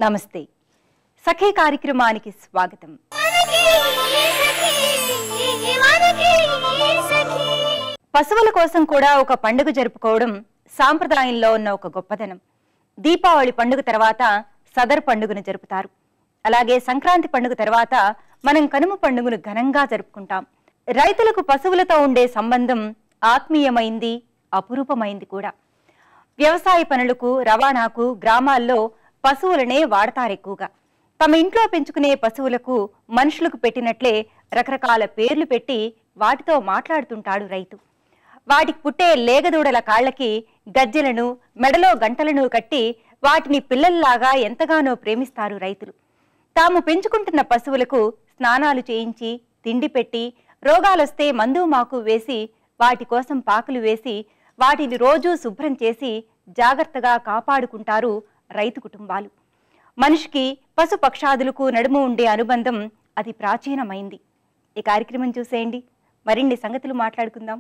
నమస్తే సఖీ కార్యక్రమానికి స్వాగతం. పశువుల కోసం కూడా ఒక పండుగ జరుపుకోవడం సాంప్రదాయంలో ఉన్న ఒక గొప్పదనం. దీపావళి పండుగ తర్వాత సదర్ పండుగను జరుపుతారు. అలాగే సంక్రాంతి పండుగ తర్వాత మనం కనుమ పండుగను ఘనంగా జరుపుకుంటాం. రైతులకు పశువులతో ఉండే సంబంధం ఆత్మీయమైంది, అపురూపమైంది కూడా. వ్యవసాయ పనులకు, రవాణాకు గ్రామాల్లో పశువులనే వాడతారు ఎక్కువగా. తమ ఇంట్లో పెంచుకునే పశువులకు మనుషులకు పెట్టినట్లే రకరకాల పేర్లు పెట్టి వాటితో మాట్లాడుతుంటాడు రైతు. వాటికి పుట్టే లేగదూడల కాళ్లకి గజ్జెలను, మెడలో గంటలను కట్టి వాటిని పిల్లల్లాగా ఎంతగానో ప్రేమిస్తారు రైతులు. తాము పెంచుకుంటున్న పశువులకు స్నానాలు చేయించి, తిండి పెట్టి, రోగాలొస్తే మందు మాకు వేసి, వాటి కోసం పాకులు వేసి, వాటిని రోజూ శుభ్రం చేసి జాగ్రత్తగా కాపాడుకుంటారు రైతు కుటుంబాలు. మనిషికి పశు పక్షాదులకు నడుము ఉండే అనుబంధం అది ప్రాచీనమైంది. ఈ కార్యక్రమం చూసేయండి, మరిన్ని సంగతులు మాట్లాడుకుందాం.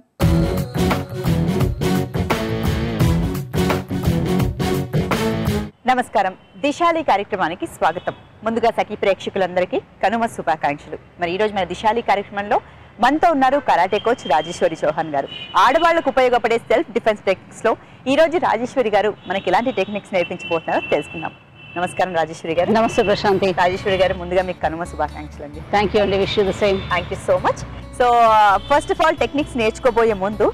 నమస్కారం, దిశాలి కార్యక్రమానికి స్వాగతం. ముందుగా సఖీ ప్రేక్షకులందరికీ కనుమ శుభాకాంక్షలు. మరి ఈ రోజు మన దిశాలి కార్యక్రమంలో మనతో ఉన్నారు కరాటే కోచ్ రాజేశ్వరి చౌహాన్ గారు. ఆడవాళ్లకు ఉపయోగపడే సెల్ఫ్ డిఫెన్స్ టెక్నిక్స్ లో ఈ రోజు రాజేశ్వరి గారు మనకి ఎలాంటి టెక్నిక్స్ నేర్పించబోతున్నారో తెలుసుకుందాం. నమస్కారం రాజేశ్వరి గారు. నమస్తే ప్రశాంతి. రాజేశ్వరి గారు, ముందుగా మీకు కనుమ శుభాకాంక్షలు అండి. థ్యాంక్ యూ అండి. Wish you the same. Thank you so much. So first of all techniques నేర్చుకోబోయే ముందు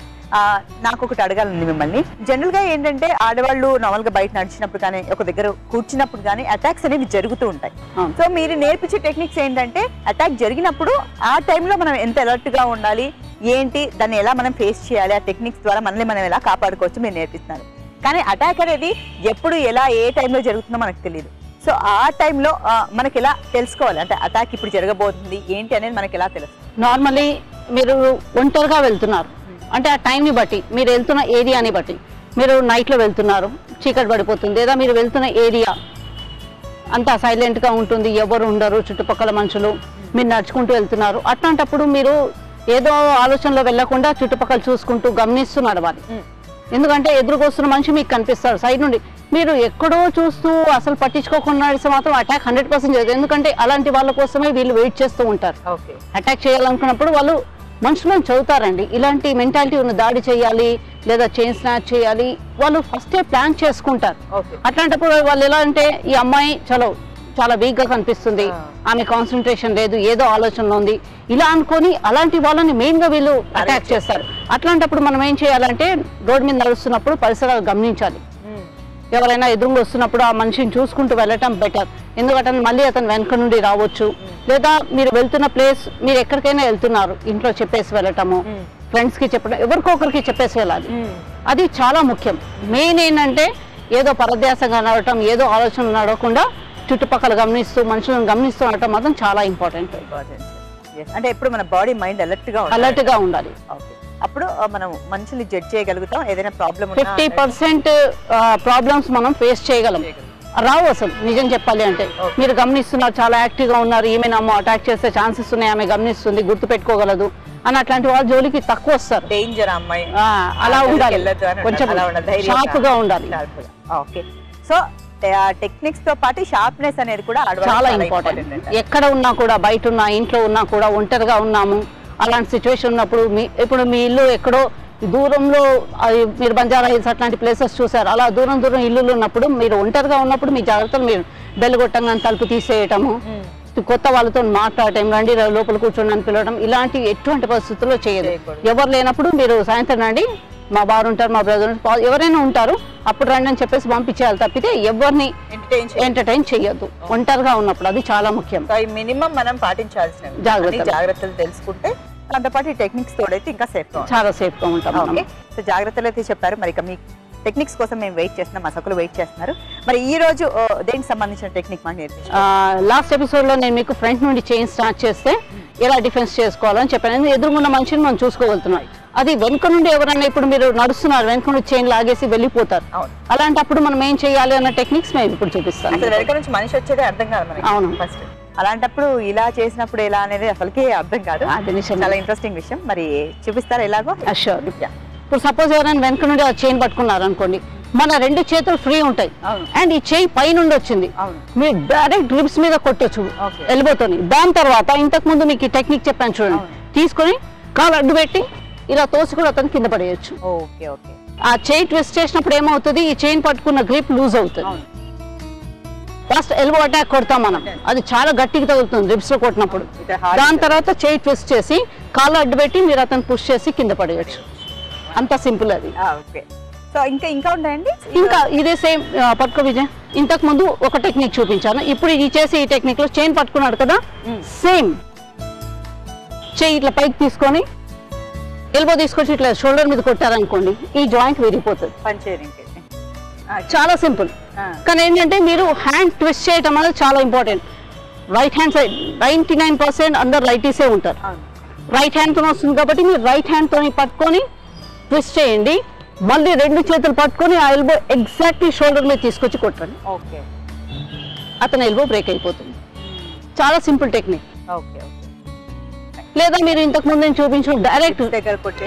నాకు ఒకటి అడగాలండి మిమ్మల్ని. జనరల్ గా ఏంటంటే ఆడవాళ్ళు నార్మల్ గా బయట నడిచినప్పుడు కానీ, ఒక దగ్గర కూర్చున్నప్పుడు కానీ అటాక్స్ అనేవి జరుగుతూ ఉంటాయి. సో మీరు నేర్పించే టెక్నిక్స్ ఏంటంటే అటాక్ జరిగినప్పుడు ఆ టైంలో మనం ఎంత అలర్ట్ గా ఉండాలి, ఏంటి, దాన్ని ఎలా మనం ఫేస్ చేయాలి, ఆ టెక్నిక్స్ ద్వారా మనల్ని మనం ఎలా కాపాడుకోవచ్చు మీరు నేర్పిస్తున్నారు. కానీ అటాక్ అనేది ఎప్పుడు, ఎలా, ఏ టైంలో జరుగుతుందో మనకు తెలియదు. సో ఆ టైంలో మనకి ఎలా తెలుసుకోవాలి, అంటే అటాక్ ఇప్పుడు జరగబోతుంది ఏంటి అనేది మనకి ఎలా తెలుస్తుంది? నార్మల్లీ మీరు ఒంటరిగా వెళ్తున్నారు అంటే ఆ టైంని బట్టి, మీరు వెళ్తున్న ఏరియాని బట్టి, మీరు నైట్లో వెళ్తున్నారు, చీకటి పడిపోతుంది, లేదా మీరు వెళ్తున్న ఏరియా అంతా సైలెంట్గా ఉంటుంది, ఎవరు ఉండరు, చుట్టుపక్కల మనుషులు, మీరు నడుచుకుంటూ వెళ్తున్నారు. అట్లాంటప్పుడు మీరు ఏదో ఆలోచనలో వెళ్లకుండా చుట్టుపక్కల చూసుకుంటూ గమనిస్తూ నడవాలి. ఎందుకంటే ఎదురుకొస్తున్న మనిషి మీకు కనిపిస్తారు సైడ్ నుండి. మీరు ఎక్కడో చూస్తూ అసలు పట్టించుకోకుండా నడిస్తే మాత్రం అటాక్ 100% జరుగుతుంది. ఎందుకంటే అలాంటి వాళ్ళ కోసమే వీళ్ళు వెయిట్ చేస్తూ ఉంటారు. అటాక్ చేయాలనుకున్నప్పుడు వాళ్ళు మనుషులను చదువుతారండి. ఇలాంటి మెంటాలిటీ ఉన్న దాడి చేయాలి లేదా చైన్ స్నాచ్ చేయాలి, వాళ్ళు ఫస్టే ప్లాన్ చేసుకుంటారు. అట్లాంటప్పుడు వాళ్ళు ఎలా అంటే, ఈ అమ్మాయి చాలా వీక్ గా కనిపిస్తుంది, ఆమె కాన్సన్ట్రేషన్ లేదు, ఏదో ఆలోచనలో ఉంది, ఇలా అనుకొని అలాంటి వాళ్ళని మెయిన్ గా వీళ్ళు అటాక్ చేస్తారు. అట్లాంటప్పుడు మనం ఏం చేయాలంటే, రోడ్డు మీద నడుస్తున్నప్పుడు పరిసరాలు గమనించాలి. ఎవరైనా ఎదురుగా వస్తున్నప్పుడు ఆ మనిషిని చూసుకుంటూ వెళ్ళటం బెటర్. ఎందుకంటే మళ్ళీ అతను వెనక నుండి రావచ్చు, లేదా మీరు వెళ్తున్న ప్లేస్, మీరు ఎక్కడికైనా వెళ్తున్నారు, ఇంట్లో చెప్పేసి వెళ్ళటము, ఫ్రెండ్స్ కి చెప్పడం, ఎవరికొకరికి చెప్పేసి వెళ్ళాలి. అది చాలా ముఖ్యం. మెయిన్ ఏంటంటే ఏదో పరధ్యాసంగా నడవటం, ఏదో ఆలోచన నడవకుండా చుట్టుపక్కల గమనిస్తూ, మనుషులను గమనిస్తూ నడటం మాత్రం చాలా ఇంపార్టెంట్. అంటే ఎప్పుడు మన బాడీ మైండ్ అలర్ట్ గా ఉండాలి. అప్పుడు మనం మనుషుల్ని జడ్జ్ చేయగలుగుతాం. ఏదైనా ప్రాబ్లం 50% ప్రాబ్లమ్స్ మనం ఫేస్ చేయగలం. రావు అసలు నిజం చెప్పాలి అంటే. మీరు గమనిస్తున్నారు, చాలా యాక్టివ్ గా ఉన్నారు, ఈమెను అటాక్ చేసే ఛాన్సెస్ ఉన్నాయి, ఆమె గమనిస్తుంది, గుర్తు పెట్టుకోగలదు అని అట్లాంటి వాళ్ళు జోలికి తక్కువ వస్తారు. డేంజర్ అమ్మాయి, అలా ఉండాలి, కొంచెం షార్ప్ గా ఉండాలి. ఓకే. సో టెక్నిక్స్ తో పాటు షార్ప్నెస్ అనేది కూడా చాలా ఇంపార్టెంట్. ఎక్కడ ఉన్నా కూడా, బయట ఉన్నా, ఇంట్లో ఉన్నా కూడా, ఒంటరిగా ఉన్నాము అలాంటి సిచ్యువేషన్ ఉన్నప్పుడు, ఇప్పుడు మీ ఇల్లు ఎక్కడో దూరంలో, మీరు బంజారా హిల్స్ అట్లాంటి ప్లేసెస్ చూసారు, అలా దూరం ఇల్లులు ఉన్నప్పుడు, మీరు ఒంటరిగా ఉన్నప్పుడు మీ జాగ్రత్తలు, మీరు బెల్ కొట్టంగానే తలుపు తీసేయటము, కొత్త వాళ్ళతో మాట్లాడటం, రండి లోపల కూర్చోండి అని పిలవడం, ఇలాంటి ఎటువంటి పరిస్థితుల్లో చేయదు. ఎవరు లేనప్పుడు మీరు సాయంత్రం రండి, మా బారు ఉంటారు, మా బ్రదర్ ఎవరైనా ఉంటారు, అప్పుడు రండి అని చెప్పేసి పంపించేయాలి తప్పితే ఎవరిని ఎంటర్టైన్ చేయొద్దు ఒంటరిగా ఉన్నప్పుడు. అది చాలా ముఖ్యం. మినిమం మనం పాటించాల్సిన జాగ్రత్తలు తెలుసుకుంటే, దాంతోపాటు టెక్నిక్స్ తోడైతే ఇంకా చాలా సేఫ్ గా ఉంటాం. సో జాగ్రత్తలు అయితే చెప్పారు. మరి మీ టెక్నిక్స్ కోసం మేము వెయిట్ చేస్తున్నాం, మా సకులు వెయిట్ చేస్తున్నారు. మరి ఈ రోజు దేనికి సంబంధించిన టెక్నిక్ మాకు నేర్పించారు? లాస్ట్ ఎపిసోడ్ లో నేను మీకు ఫ్రంట్ నుండి చైన్ స్టార్ట్ చేస్తే ఎలా డిఫెన్స్ చేసుకోవాలని చెప్పాను. ఎదురుకున్న మనిషిని మనం చూసుకోగలుగుతున్నాం. అది వెనుక నుండి ఎవరైనా, ఇప్పుడు మీరు నడుస్తున్నారు, వెనుక నుండి చైన్ లాగేసి వెళ్ళిపోతారు, అలాంటప్పుడు మనం ఏం చేయాలి అన్న టెక్నిక్స్ మేము ఇప్పుడు చూపిస్తాం. వెనుక నుంచి మనిషి వచ్చేదే అర్థం కాదు. అవును, ఫస్ట్ అలాంటప్పుడు ఇలా చేసినప్పుడు ఎలా అనేది అసలుకే అర్థం కాదు. చాలా ఇంట్రెస్టింగ్ విషయం. మరి చూపిస్తారా ఎలాగో? షూర్. ఇప్పుడు సపోజ్ ఎవరైనా వెనక నుండి చైన్ పట్టుకున్నారు అనుకోండి, మన 2 చేతులు ఫ్రీ ఉంటాయి అండ్ ఈ చేయి పైనుండి వచ్చింది మీరు డైరెక్ట్ రిబ్స్ మీద కొట్టొచ్చు ఎల్బోతోని. దాని తర్వాత ఇంతకు ముందు మీకు ఈ టెక్నిక్ చెప్పాను చూడండి, తీసుకొని కాలు అడ్డు పెట్టి ఇలా తోసి కూడా అతను కింద పడేయచ్చు. ఆ చేయి ట్విస్ట్ చేసినప్పుడు ఏమవుతుంది, ఈ చైన్ పట్టుకున్న గ్రిప్ లూజ్ అవుతుంది. ఫస్ట్ ఎల్బో అటాక్ కొడతాం మనం, అది చాలా గట్టిగా తగులుతుంది రిబ్స్ లో కొట్టినప్పుడు. దాని తర్వాత చేయి ట్విస్ట్ చేసి కాళ్ళు అడ్డు పెట్టి మీరు అతను పుష్ చేసి కింద పడేయచ్చు. అంత సింపుల్ అది. ఇంకా ఉంటాయండి? ఇంకా ఇదే సేమ్ పట్టుకో విజయ్. ఇంతకు ముందు ఒక టెక్నిక్ చూపించాను, ఇప్పుడు ఇది చేసి ఈ టెక్నిక్ లో చైన్ పట్టుకున్నాడు కదా, సేమ్ చేయి ఇట్లా పైకి తీసుకొని ఎల్బో తీసుకొచ్చి ఇట్లా షోల్డర్ మీద కొట్టారనుకోండి, ఈ జాయింట్ విరిగిపోతుంది. చాలా సింపుల్. కానీ ఏంటంటే మీరు హ్యాండ్ ట్విస్ట్ చేయటం అనేది చాలా ఇంపార్టెంట్. రైట్ హ్యాండ్ సైడ్ 99% అందరు రైటీసే ఉంటారు. రైట్ హ్యాండ్ తో వస్తుంది కాబట్టి మీరు రైట్ హ్యాండ్ తో పట్టుకొని ట్విస్ట్ చేయండి. మళ్ళీ 2 చేతులు పట్టుకొని ఆ ఎల్బో ఎగ్జాక్ట్లీ షోల్డర్ మీద తీసుకొచ్చి కొట్టండి. అతని ఎల్బో బ్రేక్ అయిపోతుంది. చాలా సింపుల్ టెక్నిక్. లేదా మీరు ఇంతకు ముందు నేను చూపించిన డైరెక్ట్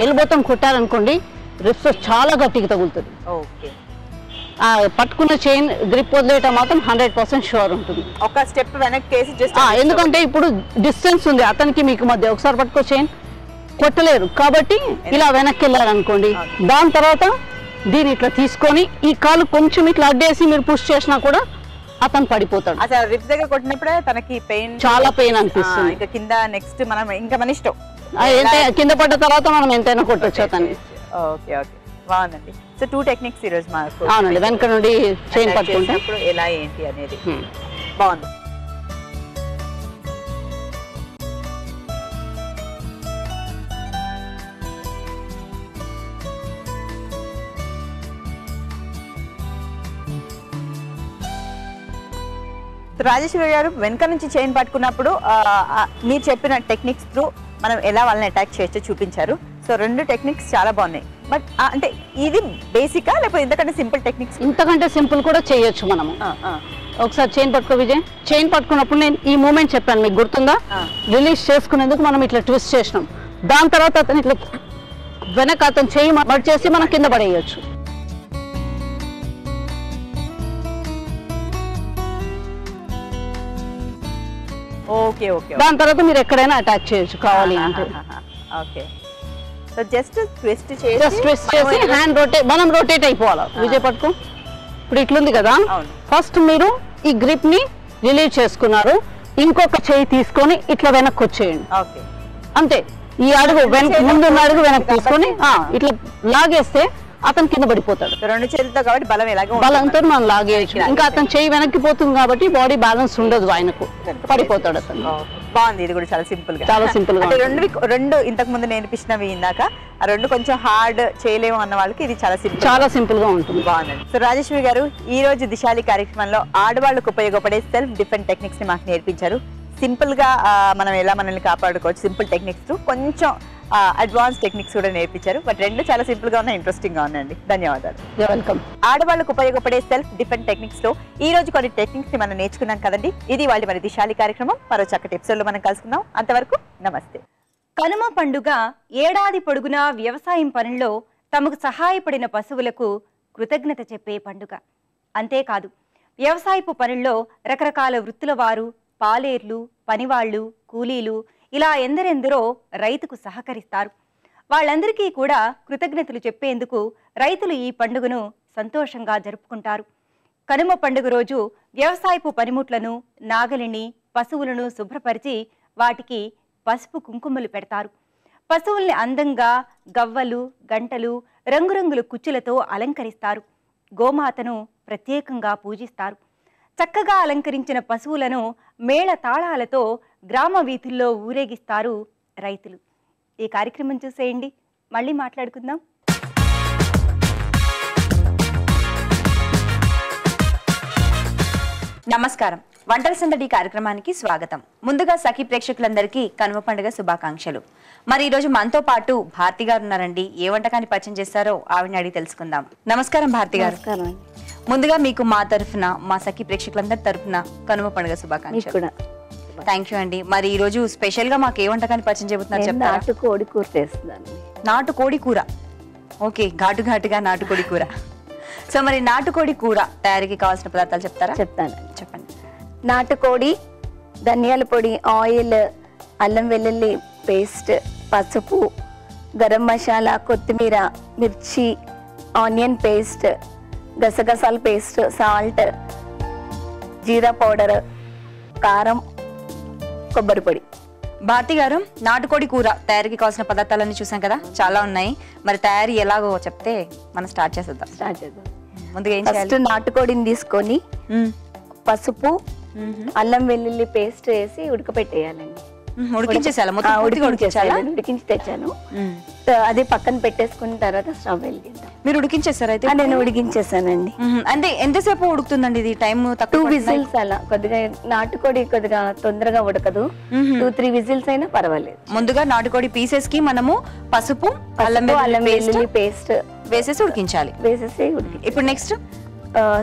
ఎల్బోతో కొట్టారనుకోండి, రిప్స్ చాలా గట్టిగా తగులుతుంది. పట్టుకున్న చైన్ గ్రిప్ వదిలేయటం మాత్రం 100% షూర్ ఉంటుంది. ఒక స్టెప్ వెనక్కి ఎందుకంటే ఇప్పుడు డిస్టెన్స్ ఉంది అతనికి మీకు మధ్య. ఒకసారి పట్టుకో చైన్ కొట్టలేరు కాబట్టి ఇలా వెనక్కి వెళ్ళారనుకోండి, దాని తర్వాత దీన్ని ఇట్లా తీసుకొని ఈ కాలు కొంచెం ఇట్లా అడ్డేసి మీరు పుష్ చేసినా కూడా అతను పడిపోతాడు. అసలు రిప్స్ దగ్గర కొట్టినప్పుడే తనకి పెయిన్, చాలా పెయిన్ అనిపిస్తుంది. ఇంకా కింద నెక్స్ట్ మనం ఇంకా మన ఇష్టం, కింద పడ్డ తర్వాత మనం ఎంతైనా కొట్టొచ్చు అతన్ని. బాగుందండి. సో 2 టెక్నిక్స్ ఈ రోజు మాకు. అవునండి, వెనక నుండి చైన్ పట్టుకుంటే ఎలా ఏంటి అనేది బాగుంది. రాజేశ్వరి గారు, వెనక నుంచి చైన్ పట్టుకున్నప్పుడు మీరు చెప్పిన టెక్నిక్స్ త్రూ మనం ఎలా వాళ్ళని అటాక్ చేయొచ్చో చూపించారు. సో 2 టెక్నిక్స్ చాలా బాగున్నాయి. బట్ అంటే ఇది బేసికా లేకపోతే ఇంతకంటే సింపుల్ టెక్నిక్స్? ఇంతకంటే సింపుల్ కూడా చేయొచ్చు మనము. ఒకసారి చైన్ పట్టుకో విజయ్. చైన్ పట్టుకున్నప్పుడు నేను ఈ మూమెంట్ చెప్పాను, మీకు గుర్తుందా? రిలీజ్ చేసుకునేందుకు మనం ఇట్లా ట్విస్ట్ చేసినాం. దాని తర్వాత అతను ఇట్లా వెనక అతను చేయి మడ్ చేసి మనం కింద పడేయచ్చు. దాని తర్వాత మీరు ఎక్కడైనా అటాక్ చేయొచ్చు కావాలి అంటే. జస్ట్ ట్విస్ట్ చేసి హ్యాండ్ మనం రొటేట్ అయిపోవాలి. విజయ్ పట్టుకో. ఇప్పుడు ఇట్లుంది కదా, ఫస్ట్ మీరు ఈ గ్రిప్ ని రిలీవ్ చేసుకున్నారు, ఇంకొక చేయి తీసుకొని ఇట్లా వెనక్కి వచ్చేయండి. అంతే. ఈ అడుగు ముందున్న అడుగు వెనక్కి తీసుకొని ఇట్లా లాగేస్తే అతను కింద పడిపోతాడు. 2 చేతులతో కాబట్టి బలంతో మనం లాగేయచ్చు. ఇంకా అతను చేయి వెనక్కి పోతుంది కాబట్టి బాడీ బ్యాలెన్స్ ఉండదు, ఆయనకు పడిపోతాడు అతను. బాగుంది, ఇది కూడా చాలా సింపుల్ గా. చాలా సింపుల్ గా. రెండు ఇంతకు ముందు నేర్పించినవి ఇందాక, ఆ 2 కొంచెం హార్డ్ చేయలేము అన్న వాళ్ళకి ఇది చాలా సింపుల్ గా ఉంటుంది. బాగుందండి. సో రాజేశ్వరి గారు, ఈ రోజు దిశాలి కార్యక్రమంలో ఆడవాళ్ళకు ఉపయోగపడే సెల్ఫ్ డిఫెన్స్ టెక్నిక్స్ ని మాకు నేర్పించారు. సింపుల్ గా మనం ఎలా మనల్ని కాపాడుకోవచ్చు, సింపుల్ టెక్నిక్స్ కొంచెం అడ్వాన్స్ టెక్నిక్స్ కూడా నేర్పించారు. బట్ 2 చాలా సింపుల్ గా ఉన్నాయి, ఇంట్రెస్టింగ్ గా ఉన్నాయండి. ధన్యవాదాలు. వెల్కమ్. ఆడవాళ్ళకు ఉపయోగపడే సెల్ఫ్ డిఫెన్స్ టెక్నిక్స్ లో ఈ రోజు కొన్ని టెక్నిక్స్ ని మనం నేర్చుకున్నాం కదండి. ఇది వాళ్ళ మరి దిశాలి కార్యక్రమం. మరో చక్కటి ఎపిసోడ్ లో మనం కలుసుకుందాం. అంతవరకు నమస్తే. కనుమ పండుగ ఏడాది పొడుగునా వ్యవసాయం పనుల్లో తమకు సహాయపడిన పశువులకు కృతజ్ఞత చెప్పే పండుగ. అంతేకాదు, వ్యవసాయపు పనుల్లో రకరకాల వృత్తుల వారు, పాలేర్లు, పనివాళ్లు, కూలీలు, ఇలా ఎందరెందరో రైతుకు సహకరిస్తారు. వాళ్ళందరికీ కూడా కృతజ్ఞతలు చెప్పేందుకు రైతులు ఈ పండుగను సంతోషంగా జరుపుకుంటారు. కనుమ పండుగ రోజు వ్యవసాయపు పనిముట్లను, నాగలిని, పశువులను శుభ్రపరిచి వాటికి పసుపు కుంకుమలు పెడతారు. పశువుల్ని అందంగా గవ్వలు, గంటలు, రంగురంగుల కుచ్చులతో అలంకరిస్తారు. గోమాతను ప్రత్యేకంగా పూజిస్తారు. చక్కగా అలంకరించిన పశువులను మేళ తాళాలతో గ్రామ వీధుల్లో ఊరేగిస్తారు రైతులు. ఈ కార్యక్రమం చూసేయండి. మళ్ళీ మాట్లాడుకుందాం. నమస్కారం. వంటల సందడి కార్యక్రమానికి స్వాగతం. ముందుగా సఖీ ప్రేక్షకులందరికీ కనుమ పండుగ శుభాకాంక్షలు. మరి ఈ రోజు మనతో పాటు భారతి గారు ఉన్నారండి. ఏ వంటకాన్ని పరిచయం చేస్తారో ఆవిడని అడిగి తెలుసుకుందాం. నమస్కారం భారతి గారు. ముందుగా మీకు మా తరఫున, మా సఖీ ప్రేక్షకులందరి తరఫున కనుమ పండుగ శుభాకాంక్షలు. థ్యాంక్ యూ అండి. మరి ఈ రోజు స్పెషల్ గా మాకు ఏ వంటకాన్ని పరిచయం చెబుతున్నారు చెప్తారా? నాటుకోడి కూర చేస్తున్నాను. నాటుకోడి కూర. ఓకే, ఘాటుగా నాటుకోడి కూర. సో మరి నాటుకోడి కూర తయారీకి కావాల్సిన పదార్థాలు చెప్తారా? చెప్తాను. చెప్పండి. నాటుకోడి, ధనియాల పొడి, ఆయిల్, అల్లం వెల్లుల్లి పేస్ట్, పసుపు, గరం మసాలా, కొత్తిమీర, మిర్చి, ఆనియన్ పేస్ట్, గసగసాల పేస్ట్, సాల్ట్, జీరా పౌడర్, కారం, కొబ్బరి పొడి. భారతి గారు, నాటుకోడి కూర తయారీకి కావాల్సిన పదార్థాలన్నీ చూసాం కదా, చాలా ఉన్నాయి. మరి తయారీ ఎలాగో చెప్తే మనం స్టార్ట్ చేసేద్దాం. స్టార్ట్ చేద్దాం. ముందుగా ఏం ఫస్ట్ చేయాలి? నాటుకోడిని తీసుకొని పసుపు, అల్లం వెల్లుల్లి పేస్ట్ వేసి ఉడకపెట్టేయాలండి. ఉడికించేసేయాలి, మొత్తం పూర్తిగా ఉడికించాలా? ఉడికించి తెచ్చాను. అది పక్కన పెట్టేసుకున్న తర్వాత స్టవ్ వెలిగిద్దాం. మీరు ఉడికించేసారు అయితే? నేను ఉడికించేసానండి. అంటే ఎంతసేపు ఉడుకుతుందండి ఇది? టైం 2 విజిల్స్ అలా. కొద్దిగా నాటుకోడి కొద్దిగా తొందరగా ఉడకదు. 2-3 విజిల్స్ అయినా పర్వాలేదు. ముందుగా నాటుకోడి పీసెస్ కి మనము పసుపు, అల్లం వెల్లుల్లి పేస్ట్ వేసేసి ఉడికించాలి. వేసేసి ఉడికి. ఇప్పుడు నెక్స్ట్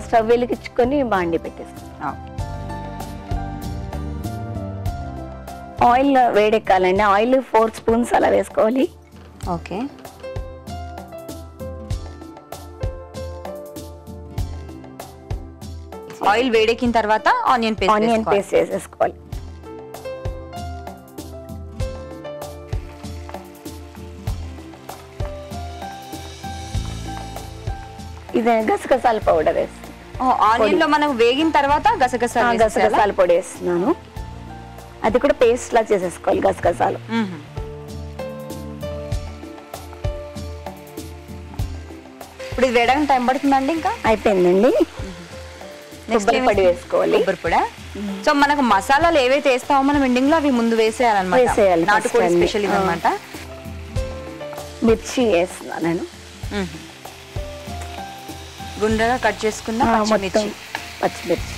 స్టవ్ వెలిగించుకొని బాండి పెట్టేస్తాం. ఆయిల్ వేడెక్కాలండి. ఆయిల్ 4 స్పూన్స్ అలా వేసుకోవాలి. ఓకే. ఆయిల్ వేడెక్కిన తర్వాత ఆనియన్ పేస్ట్ వేసేసుకోవాలి. ఇది గసగసాల పౌడర్ వేస్తాం. ఆనియన్ లో మనం వేగిన తర్వాత గసగసాల పొడి వేస్తున్నాను. అది కూడా పేస్ట్ లా చేసేసుకోవాలి గసగసాలు. ఇప్పుడు ఇది వేయడానికి టైం పడుతుందండి? ఇంకా అయిపోయిందండి. కొబ్బరి పొడి వేసుకోవాలి. కొబ్బరి పొడి. సో మనకు మసాలాలు ఏవైతే వేస్తామో మనం ఎండింగ్ లో అవి ముందు వేసేయాలన్నమాట. నాటుకోడి స్పెషల్ ఇదన్నమాట. మిర్చి వేస్తున్నాను నేను. గుండ్రగా కట్ చేసుకున్న పచ్చిమిర్చి.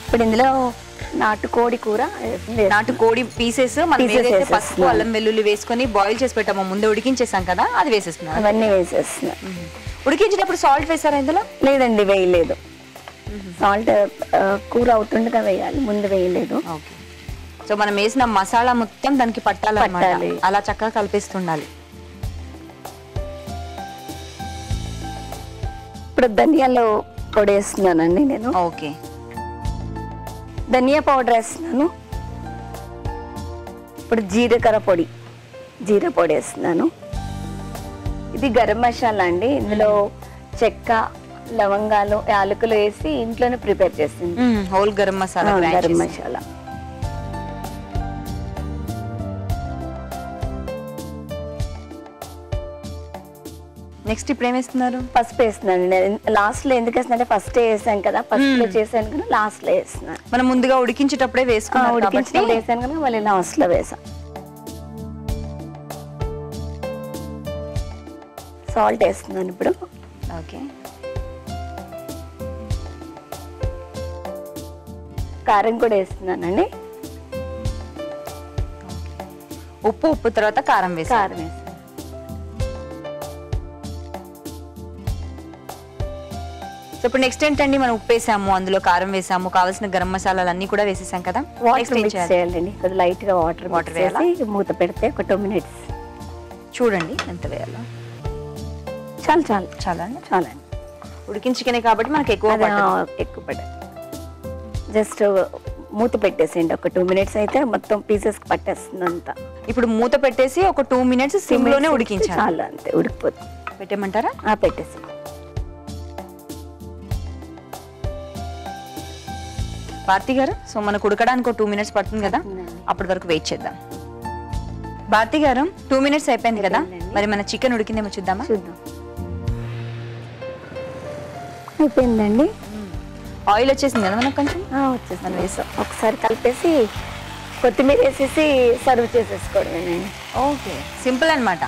ఇప్పుడు ఇందులో నాటుకోడి కూర, నాటుకోడి పీసెస్ మనం ఏదైతే పసుపు, అల్లం వెల్లుల్లి వేసుకొని బాయిల్ చేసి పెట్టామో ముందే ఉడికించేసాం కదా, అది వేసేస్తున్నాం. అవన్నీ వేసేస్తున్నా. ఉడికించేటప్పుడు సాల్ట్ వేసారా ఇందులో? లేదండి, వేయలేదు. సాల్ట్ కూర అవుతుండగా వేయాలి, ముందు వేయలేదు. ఓకే. సో మనం వేసిన మసాలా మొత్తం దానికి పట్టాలన్నమాట. అలా చక్కగా కలిపిస్తుండాలి. ఇప్పుడు ధనియాల పొడి వేస్తున్నానండి నేను. ఓకే. ధనియా పౌడర్ వేస్తున్నాను. ఇప్పుడు జీరా పొడి వేస్తున్నాను. ఇది గరం మసాలా అండి. ఇందులో చెక్క, లవంగాలు, యాలకులు వేసి ఇంట్లోనే ప్రిపేర్ చేసింది. హోల్ గరం మసాలా. గరం మసాలా. నెక్స్ట్ ఇప్పుడు ఏమేస్తున్నారు? పసుపు వేస్తున్నాను. లాస్ట్ లో ఎందుకు వేస్తున్నా అంటే ఫస్ట్ వేసాను కదా, ఫస్ట్ లో చేశాను కదా, లాస్ట్ లో వేస్తున్నాను. మనం ముందుగా ఉడికించేటప్పుడే వేసుకున్నాం, వేసాను కదా, మళ్ళీ లాస్ట్ లో వేసా. సాల్ట్ వేస్తున్నాను ఇప్పుడు. ఓకే. కారం కూడా వేస్తున్నానండి. ఉప్పు తర్వాత కారం వేస్తాను. సో ఇప్పుడు నెక్స్ట్ ఏంటండి? మనం ఉప్పు వేసాము, అందులో కారం వేసాము, కావాల్సిన గరం మసాలాలు అన్ని కూడా వేసేసాం కదా. వాటర్ మిక్స్ చేయాలండి. కొద్దిగా లైట్ గా వాటర్ వేసి మూత పెడితే ఒక 2 minutes. చూడండి ఎంత వేయాలో. చాలండి. ఉడికిన చికెనే కాబట్టి మనకి ఎక్కువ పడదు. జస్ట్ మూత పెట్టేసేయండి. ఒక 2 minutes అయితే మొత్తం పీసెస్ పట్టేస్తుంది అంతా. ఇప్పుడు మూత పెట్టేసి ఒక 2 minutes సిమ్ లోనే ఉడికించాలి. చాలా, అంతే, ఉడికిపోతుంది. పెట్టేమంటారా? పెట్టేసి. భారతి గారు, సో మనకు ఉడకడానికి 2 minutes పడుతుంది కదా, అప్పటి వరకు వెయిట్ చేద్దాం. భారతి గారు, 2 minutes అయిపోయింది కదా, మరి మన చికెన్ ఉడికిందేమో చూద్దాం. అయిపోయిందండి. ఆయిల్ వచ్చేసింది కదా మనకు కొంచెం? వచ్చేసి వేసాం. ఒకసారి కలిపేసి కొత్తిమీర వేసేసి సర్వ్ చేసేసుకోవడం. ఓకే, సింపుల్ అనమాట.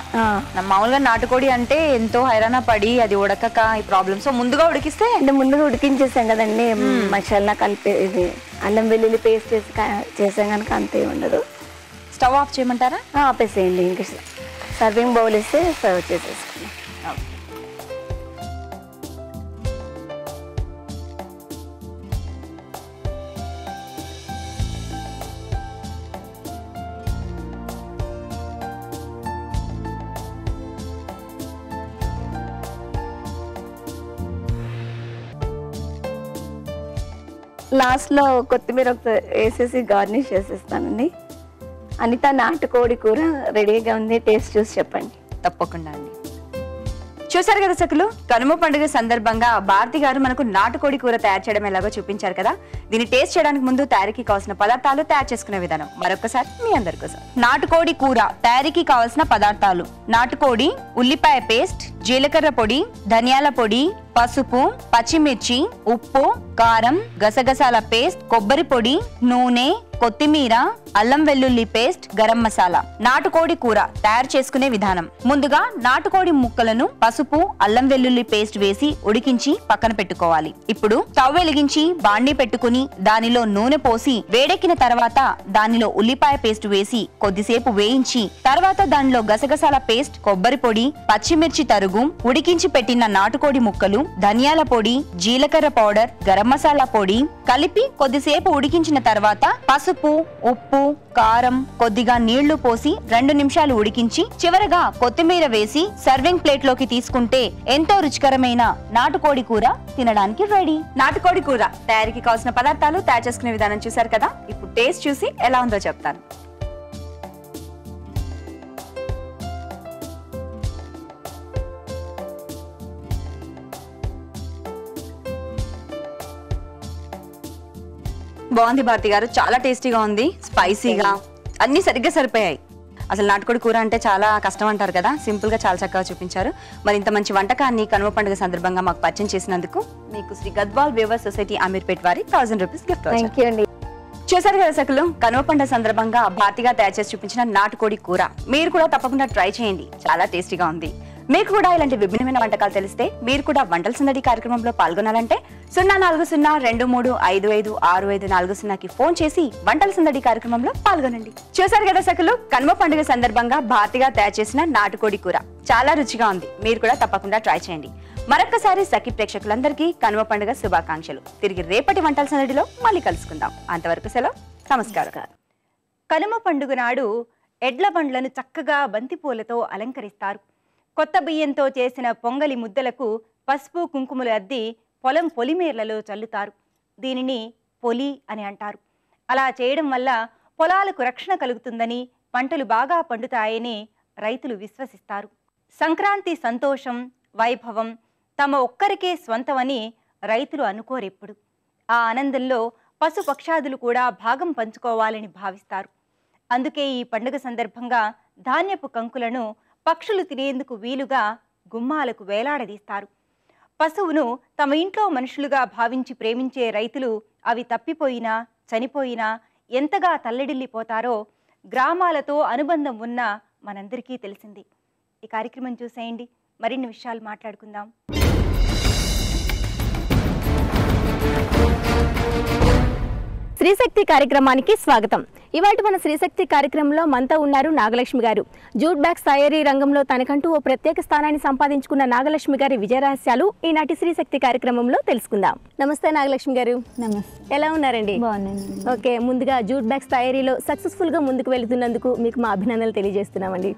మామూలుగా నాటుకోడి అంటే ఎంతో హైరాణ పడి అది ఉడకక ఈ ప్రాబ్లమ్. సో ముందుగా ఉడికిస్తే ముందుగా ఉడికించేసాం కదండి, మసాలా కలిపి ఇది అల్లం వెల్లుల్లి పేస్ట్ వేసి చేసాం కనుక అంతే ఉండదు. స్టవ్ ఆఫ్ చేయమంటారా? ఆపేసేయండి. ఇంకా సర్వింగ్ బౌల్ ఇస్తే సర్వ్ చేసేసుకున్నాం. లాస్ట్లో కొత్తిమీర వేసేసి గార్నిష్ చేసేస్తానండి. అనిత నాటుకోడి కూర రెడీగా ఉంది, టేస్ట్ చూసి చెప్పండి. తప్పకుండా అండి. చూసారు కదా సకులు, కనుమ పండుగ సందర్భంగా భారతి గారు మనకు నాటుకోడి కూర తయారు చేయడం ఎలాగో చూపించారు కదా. దీన్ని టేస్ట్ చేయడానికి ముందు తయారీకి కావాల్సిన పదార్థాలు, తయారు చేసుకునే విధానం మరొకసారి మీ అందరి కోసం. నాటుకోడి కూర తయారీకి కావాల్సిన పదార్థాలు: నాటుకోడి, ఉల్లిపాయ పేస్ట్, జీలకర్ర పొడి, ధనియాల పొడి, పసుపు, పచ్చిమిర్చి, ఉప్పు, కారం, గసగసాల పేస్ట్, కొబ్బరి పొడి, నూనె, కొత్తిమీర, అల్లం వెల్లుల్లి పేస్ట్, గరం మసాలా. నాటుకోడి కూర తయారు చేసుకునే విధానం: ముందుగా నాటుకోడి ముక్కలను పసుపు, అల్లం వెల్లుల్లి పేస్ట్ వేసి ఉడికించి పక్కన పెట్టుకోవాలి. ఇప్పుడు స్టవ్ వెలిగించి బాండీ పెట్టుకుని దానిలో నూనె పోసి వేడెక్కిన తర్వాత దానిలో ఉల్లిపాయ పేస్ట్ వేసి కొద్దిసేపు వేయించి తర్వాత దానిలో గసగసాల పేస్ట్, కొబ్బరి పొడి, పచ్చిమిర్చి తరుగు, ఉడికించి పెట్టిన నాటుకోడి ముక్కలు, ధనియాల పొడి, జీలకర్ర పౌడర్, గరం మసాలా పొడి కలిపి కొద్దిసేపు ఉడికించిన తర్వాత పసుపు, ఉప్పు, కారం, కొద్దిగా నీళ్లు పోసి 2 నిమిషాలు ఉడికించి చివరగా కొత్తిమీర వేసి సర్వింగ్ ప్లేట్ లోకి తీసుకుంటే ఎంతో రుచికరమైన నాటుకోడి కూర తినడానికి రెడీ. నాటుకోడి కూర తయారీకి కావాల్సిన పదార్థాలు, తయారు చేసుకునే విధానం చూసారు కదా. ఇప్పుడు టేస్ట్ చూసి ఎలా ఉందో చెప్తాను. బాగుంది భారతి గారు, చాలా టేస్టీగా ఉంది, స్పైసీగా, అన్ని సరిగ్గా సరిపోయాయి. అసలు నాటుకోడి కూర అంటే చాలా కష్టం అంటారు కదా, సింపుల్ గా చాలా చక్కగా చూపించారు. మరి ఇంత మంచి వంటకాన్ని కనుమ పండుగ సందర్భంగా మాకు పరిచయం చేసినందుకు మీకు శ్రీ గద్వాల్ వేవర్ సొసైటీ అమీర్పేట్ వారి 1000 రూపీస్ గిఫ్ట్. చూసారు కదా సకులు, కనుమ పండుగ సందర్భంగా భారతిగా తయారు చేసి చూపించిన నాటుకోడి కూర మీరు కూడా తప్పకుండా ట్రై చేయండి, చాలా టేస్టీగా ఉంది. మీకు కూడా ఇలాంటి విభిన్నమైన వంటకాలు తెలిస్తే మీరు కూడా వంటల సందడి కార్యక్రమంలో పాల్గొనాలంటే 0402355654 ఫోన్ చేసి వంటల సందడి కార్యక్రమంలో పాల్గొనండి. చూసారు కదా సకులు, కనుమ పండుగ సందర్భంగా భారతిగా తయారు చేసిన నాటుకోడి కూర చాలా రుచిగా ఉంది, మీరు కూడా తప్పకుండా ట్రై చేయండి. మరొక్కసారి సఖి ప్రేక్షకులందరికీ కనుమ పండుగ శుభాకాంక్షలు. తిరిగి రేపటి వంటల సందడిలో మళ్ళీ కలుసుకుందాం. అంతవరకు సెలవు, నమస్కారం. కనుమ పండుగ నాడు ఎడ్ల బండ్లను చక్కగా బంతిపూలతో అలంకరిస్తారు. కొత్త బియ్యంతో చేసిన పొంగలి ముద్దలకు పసుపు, కుంకుమలు అద్ది పొలం పొలిమేర్లలో చల్లుతారు. దీనిని పొలి అని అంటారు. అలా చేయడం వల్ల పొలాలకు రక్షణ కలుగుతుందని, పంటలు బాగా పండుతాయని రైతులు విశ్వసిస్తారు. సంక్రాంతి సంతోషం, వైభవం తమ ఒక్కరికే స్వంతమని రైతులు అనుకోరెప్పుడు. ఆ ఆనందంలో పశుపక్షాదులు కూడా భాగం పంచుకోవాలని భావిస్తారు. అందుకే ఈ పండుగ సందర్భంగా ధాన్యపు కంకులను పక్షులు తినేందుకు వీలుగా గుమ్మాలకు వేలాడదీస్తారు. పశువును తమ ఇంట్లో మనుషులుగా భావించి ప్రేమించే రైతులు అవి తప్పిపోయినా, చనిపోయినా ఎంతగా తల్లడిల్లిపోతారో గ్రామాలతో అనుబంధం ఉన్న మనందరికీ తెలిసింది. ఈ కార్యక్రమం చూసేయండి, మరిన్ని విషయాలు మాట్లాడుకుందాం. శ్రీశక్తి కార్యక్రమానికి స్వాగతం. ఇవాటి మన శ్రీశక్తి కార్యక్రమంలో మనతో ఉన్నారు నాగలక్ష్మి గారు. జూట్ బ్యాగ్స్ తయారీ రంగంలో తనకంటూ ఓ ప్రత్యేక స్థానాన్ని సంపాదించుకున్న నాగలక్ష్మి గారి విజయ రహస్యాలు ఈనాటి శ్రీశక్తి కార్యక్రమంలో తెలుసుకుందాం. నమస్తే నాగలక్ష్మి గారు. నమస్తే. ఎలా ఉన్నారండి? బాగున్నాను. ఓకే, ముందుగా జూట్ బ్యాగ్స్ తయారీలో సక్సెస్ఫుల్ గా ముందుకు వెళుతున్నందుకు మీకు మా అభినందనలు తెలియజేస్తున్నామండి.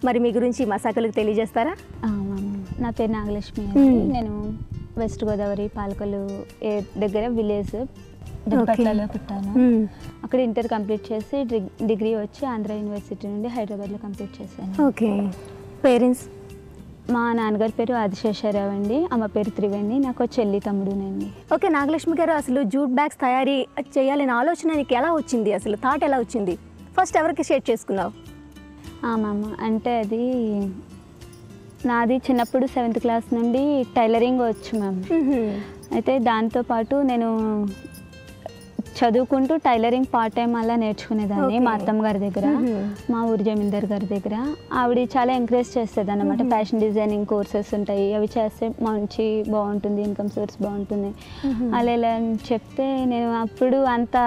మరి మీ గురించి మా సకలకు తెలియజేస్తారా? నా పేరు నాగలక్ష్మి. నేను వెస్ట్ గోదావరి పాలకొల్లు దగ్గర విలేజ్ దుప్పట్లలో పుట్టాను. అక్కడ ఇంటర్ కంప్లీట్ చేసి డిగ్రీ వచ్చి ఆంధ్ర యూనివర్సిటీ నుండి హైదరాబాద్లో కంప్లీట్ చేశాను. ఓకే. పేరెంట్స్? మా నాన్నగారి పేరు ఆదిశేషరావు అండి, అమ్మ పేరు త్రివేణి, నాకు చెల్లి తమ్ముడునండి. ఓకే నాగలక్ష్మి గారు, అసలు జూట్ బ్యాగ్స్ తయారీ చేయాలని ఆలోచన నీకు ఎలా వచ్చింది? అసలు థాట్ ఎలా వచ్చింది? ఫస్ట్ ఎవరికి షేర్ చేసుకున్నావు? మామ అంటే అది నాది చిన్నప్పుడు 7th క్లాస్ నుండి టైలరింగ్ వచ్చు మ్యామ్. అయితే దాంతోపాటు నేను చదువుకుంటూ టైలరింగ్ పార్ట్ టైం అలా నేర్చుకునేదాన్ని మా అత్తమ్మ గారి దగ్గర, మా ఊరి జమీందార్ గారి దగ్గర. ఆవిడ చాలా ఎంకరేజ్ చేసేది అన్నమాట. ఫ్యాషన్ డిజైనింగ్ కోర్సెస్ ఉంటాయి, అవి చేస్తే మంచి బాగుంటుంది, ఇన్కమ్ సోర్స్ బాగుంటుంది అలా ఇలా అని చెప్తే నేను అప్పుడు అంత